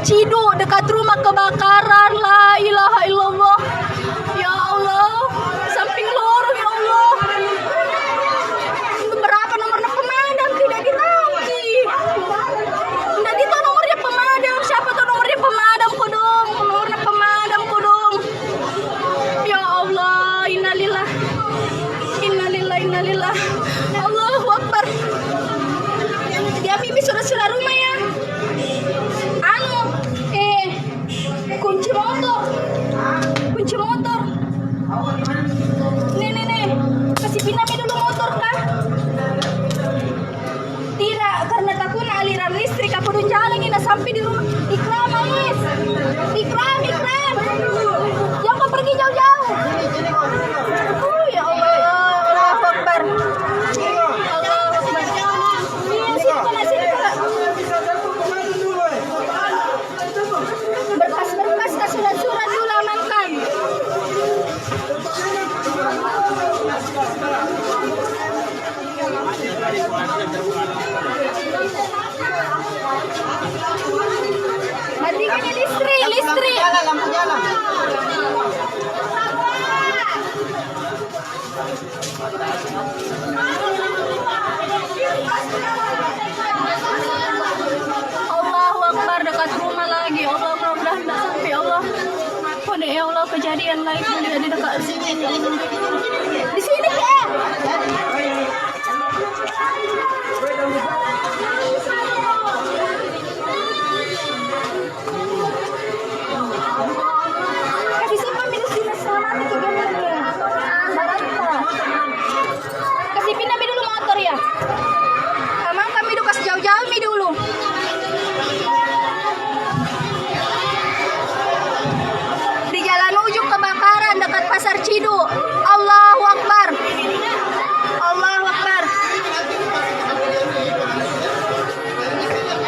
Ciduk dekat rumah kebakaran. La ilaha illallah. Ya Allah, samping lorong ya Allah. Berapa nomornya pemadam tidak ditagi. Tidak ditahu nomornya pemadam. Siapa tahu nomornya pemadam kodong? Nomornya pemadam kodong. Ya Allah, innalillah. Innalillah, innalillah. Allahu Akbar. Dia Bibi sudah rumah ya. Kunci motor. Nih. Kasih pinami dulu motor kah? Tidak, karena takut aliran listrik. Aku udah jalan ini sampai di rumah. Ikram, Ais. Ikram. Jangan pergi jauh-jauh. Ya Allah, Allahu Akbar. Allahu Akbar. Sini, Kak. Berkas-berkas dan surat-surat dulu amankan. Matikan listrik. Lampu jalan. Allahu Akbar, dekat rumah lagi. Allah, mudah-mudahan tidak sampai Allah. Oh, ya Allah, kejadian lagi di dekat sini. Di sini ya. Kasih simpan minum sini selamat itu gambarnya. Kasih pindah dulu motor ya. Amang kami dulu kasih jauh-jauh mi dulu. Di jalan ujung kebakaran dekat pasar Ciduk. Allahu Akbar. Allahu Akbar.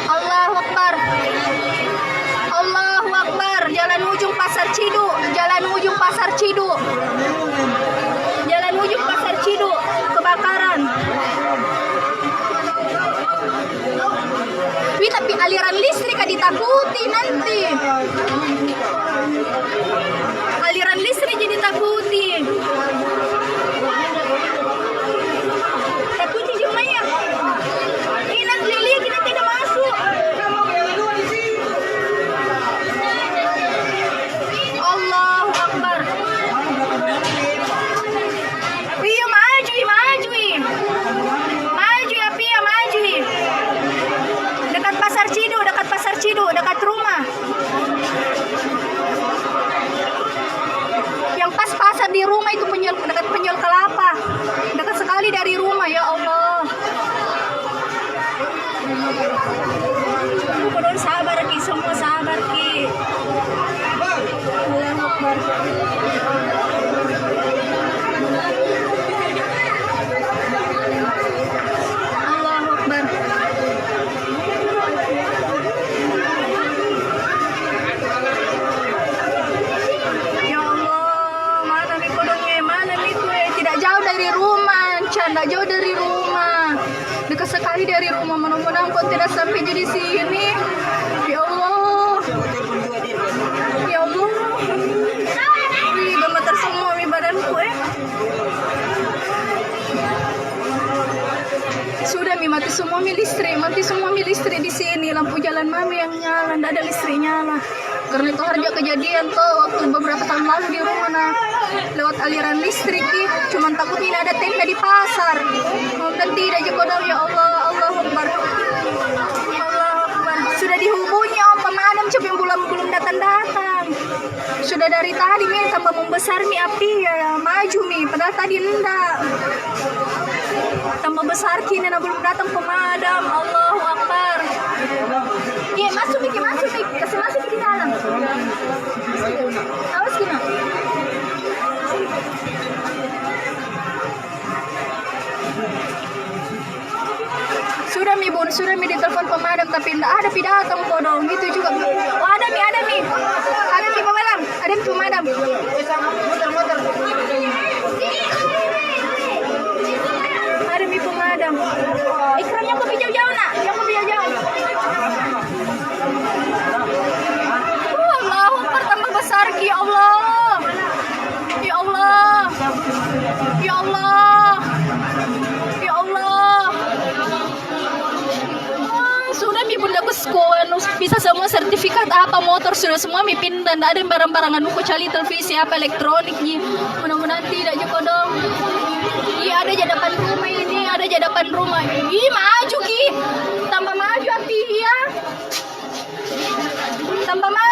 Allahu Akbar. Allahu Akbar. Jalan ujung pasar Ciduk. Jalan ujung pasar Ciduk. Jalan ujung pasar Ciduk kebakaran. Wih, tapi aliran listrik ditakuti nanti. Aliran listrik jadi takuti. Takuti cuma ya. Ini nanti Lili kita tidak masuk. Allahu Akbar. Iya maju. Maju ya Pia, maju. Dekat pasar Ciduk, dekat rumah. Yang pas-pasan di rumah itu dekat penjual kelapa. Dekat sekali dari rumah, ya Allah. Kodon sabar Ki, semua sabar Ki. Allahu Akbar. Allahu Akbar. Ya Allah, mana nih kodongnya? Mana nih kue? Tidak jauh dari rumah, tidak jauh dari rumah. Dekat sekali dari rumah. Mudah-mudahan kau tidak sampai jadi sini. Ya Allah. Ya Allah. Wih, gemetar semua nih badanku Sudah mati semua listrik di sini. Lampu jalan mami yang nyala, tidak ada listrik nyala. Karena itu harga kejadian tuh waktu beberapa tahun lalu di rumah nah lewat aliran listrik cuman takut ini ada tenda di pasar. Dan tidak juga ya Allah. Allahu Akbar. Allahu Akbar. Sudah dihubungi pemadam coba belum datang. Sudah dari tadi nih tambah membesar nih api ya maju nih padahal tadi enggak. Tambah besar kini belum datang pemadam. Allahu Akbar. Iya masuk nih. Kasih masuk di dalam. Awas gimana? Sudah mi ditelepon pemadam tapi tidak ada datang kodong gitu juga. Oh ada mi pemadam. Ada mi pemadam. Ada mi pemadam. Ikramnya aku jauh-jauh nak. Yang aku jauh-jauh. bisa semua sertifikat apa motor sudah semua mi pindah, ndak ada barang-barangan aku cari televisi apa elektronik ji. Mudah-mudahan tidak juga dong. Iya ada di depan rumah ini, ada di depan rumah. Ih maju ki, tambah maju hati ya, tambah maju.